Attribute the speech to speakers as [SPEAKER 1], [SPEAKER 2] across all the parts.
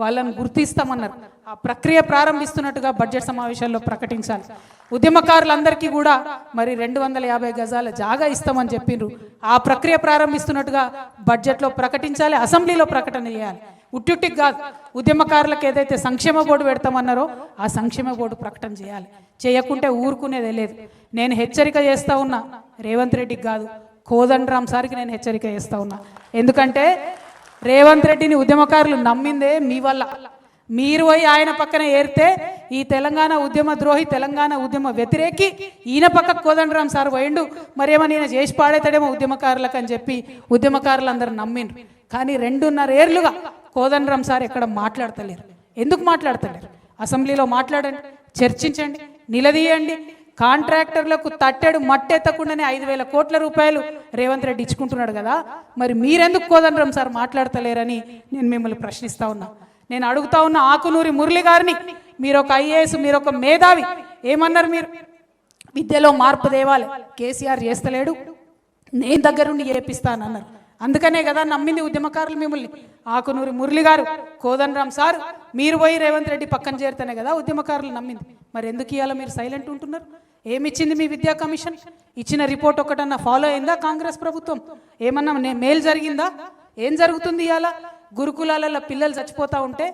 [SPEAKER 1] వాళ్ళని గుర్తిస్తామన్నారు. ఆ ప్రక్రియ ప్రారంభిస్తున్నట్టుగా బడ్జెట్ సమావేశాల్లో ప్రకటించాలి. ఉద్యమకారులందరికీ కూడా మరి 250 గజాల జాగా ఇస్తామని చెప్పిండ్రు. ఆ ప్రక్రియ ప్రారంభిస్తున్నట్టుగా బడ్జెట్లో ప్రకటించాలి, అసెంబ్లీలో ప్రకటన చేయాలి. ఉట్టికి కాదు, ఉద్యమకారులకు ఏదైతే సంక్షేమ బోర్డు పెడతామన్నారో ఆ సంక్షేమ బోర్డు ప్రకటన చేయాలి. చేయకుంటే ఊరుకునేదే లేదు. నేను హెచ్చరిక చేస్తా ఉన్నా, రేవంత్ రెడ్డికి కాదు, కోదండరామ్ సార్కి నేను హెచ్చరిక చేస్తా ఉన్నా. ఎందుకంటే రేవంత్ రెడ్డిని ఉద్యమకారులు నమ్మిందే మీ వల్ల. మీరు పోయి ఆయన పక్కన ఏరితే ఈ తెలంగాణ ఉద్యమ ద్రోహి, తెలంగాణ ఉద్యమ వ్యతిరేకి ఈయన పక్కకు కోదండరామ్ సార్ పోయిండు, మరేమో నేను చేసి పాడేతాడేమో ఉద్యమకారులకు అని చెప్పి ఉద్యమకారులందరూ నమ్మిండ్రు. కానీ 2.5 ఏళ్లుగా కోదండరామ్ సార్ ఎక్కడ మాట్లాడతలేరు. ఎందుకు మాట్లాడతలేరు? అసెంబ్లీలో మాట్లాడండి, చర్చించండి, నిలదీయండి. కాంట్రాక్టర్లకు తట్టెడు మట్టెత్తకుండానే 5,000 కోట్ల రూపాయలు రేవంత్ రెడ్డి ఇచ్చుకుంటున్నాడు కదా, మరి మీరెందుకు కోదండరామ్ సార్ మాట్లాడతలేరని నేను మిమ్మల్ని ప్రశ్నిస్తా ఉన్నా. నేను అడుగుతా ఉన్న ఆకునూరి మురళి గారిని, మీరు ఒక ఐఏఎస్, మీరు ఒక మేధావి, ఏమన్నారు మీరు? విద్యలో మార్పు తేవాలి, కేసీఆర్ చేస్తలేడు, నేను దగ్గరుండి చేపిస్తానన్నారు. అందుకనే కదా నమ్మింది ఉద్యమకారులు మిమ్మల్ని. ఆకునూరి మురళి గారు, కోదండరామ్ సార్ మీరు పోయి రేవంత్ రెడ్డి పక్కన చేరితేనే కదా ఉద్యమకారులు నమ్మింది. మరి ఎందుకు ఇవాళ మీరు సైలెంట్ ఉంటున్నారు? ఏమిచ్చింది మీ విద్యా కమిషన్? ఇచ్చిన రిపోర్ట్ ఒకటన్నా ఫాలో అయిందా కాంగ్రెస్ ప్రభుత్వం? ఏమన్నా మేలు జరిగిందా? ఏం జరుగుతుంది ఇవాళ? గురుకులాలలో పిల్లలు చచ్చిపోతూ ఉంటే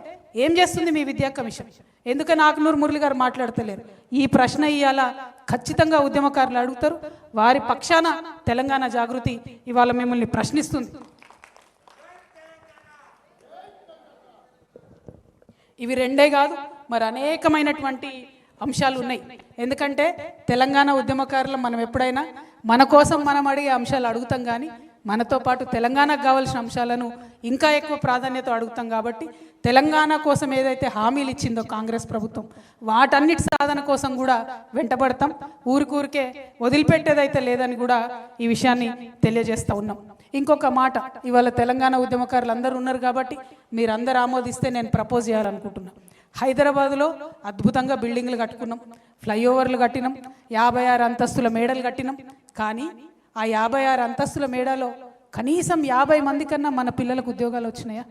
[SPEAKER 1] ఏం చేస్తుంది మీ విద్యా కమిషన్? ఎందుకని ఆకునూరు మురళి గారు మాట్లాడతలేరు? ఈ ప్రశ్న ఇవాళ ఖచ్చితంగా ఉద్యమకారులు అడుగుతారు. వారి పక్షాన తెలంగాణ జాగృతి ఇవాళ మిమ్మల్ని ప్రశ్నిస్తుంది. ఇవి రెండే కాదు, మరి అనేకమైనటువంటి అంశాలు ఉన్నాయి. ఎందుకంటే తెలంగాణ ఉద్యమకారులు మనం ఎప్పుడైనా మన కోసం మనం అడిగే అంశాలు అడుగుతాం, కానీ మనతో పాటు తెలంగాణకు కావాల్సిన అంశాలను ఇంకా ఎక్కువ ప్రాధాన్యత అడుగుతాం. కాబట్టి తెలంగాణ కోసం ఏదైతే హామీలు ఇచ్చిందో కాంగ్రెస్ ప్రభుత్వం, వాటన్నిటి సాధన కోసం కూడా వెంటబడతాం. ఊరికే వదిలిపెట్టేదైతే లేదని కూడా ఈ విషయాన్ని తెలియజేస్తూ ఉన్నాం. ఇంకొక మాట, ఇవాళ తెలంగాణ ఉద్యమకారులు అందరూ ఉన్నారు కాబట్టి మీరందరూ ఆమోదిస్తే నేను ప్రపోజ్ చేయాలనుకుంటున్నాను. హైదరాబాద్లో అద్భుతంగా బిల్డింగ్లు కట్టుకున్నాం, ఫ్లైఓవర్లు కట్టినాం, 56 అంతస్తుల మేడలు కట్టినాం. కానీ ఆ 56 అంతస్తుల మేడలో కనీసం 50 మంది కన్నా మన పిల్లలకు ఉద్యోగాలు వచ్చినాయా?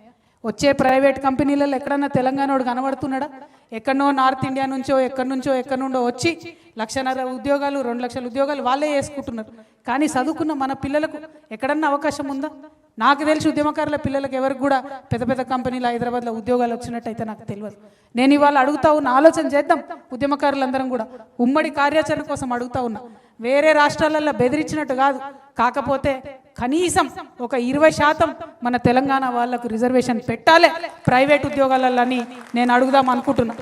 [SPEAKER 1] వచ్చే ప్రైవేట్ కంపెనీలలో ఎక్కడన్నా తెలంగాణోడు కనబడుతున్నాడా? ఎక్కడనో నార్త్ ఇండియా నుంచో ఎక్కడి నుండో వచ్చి 1,50,000 ఉద్యోగాలు, 2 లక్షల ఉద్యోగాలు వాళ్ళే చేసుకుంటున్నారు. కానీ చదువుకున్న మన పిల్లలకు ఎక్కడన్నా అవకాశం ఉందా? నాకు తెలిసి ఉద్యమకారుల పిల్లలకు ఎవరికి కూడా పెద్ద పెద్ద కంపెనీలు హైదరాబాద్లో ఉద్యోగాలు వచ్చినట్టయితే నాకు తెలియదు. నేను ఇవాళ అడుగుతా ఉన్నా, ఆలోచన చేద్దాం. ఉద్యమకారులందరం కూడా ఉమ్మడి కార్యాచరణ కోసం అడుగుతా ఉన్నా. వేరే రాష్ట్రాలలో బెదిరించినట్టు కాదు, కాకపోతే కనీసం ఒక 20% మన తెలంగాణ వాళ్లకు రిజర్వేషన్ పెట్టాలి ప్రైవేట్ ఉద్యోగాలని నేను అడుగుదాం అనుకుంటున్నా.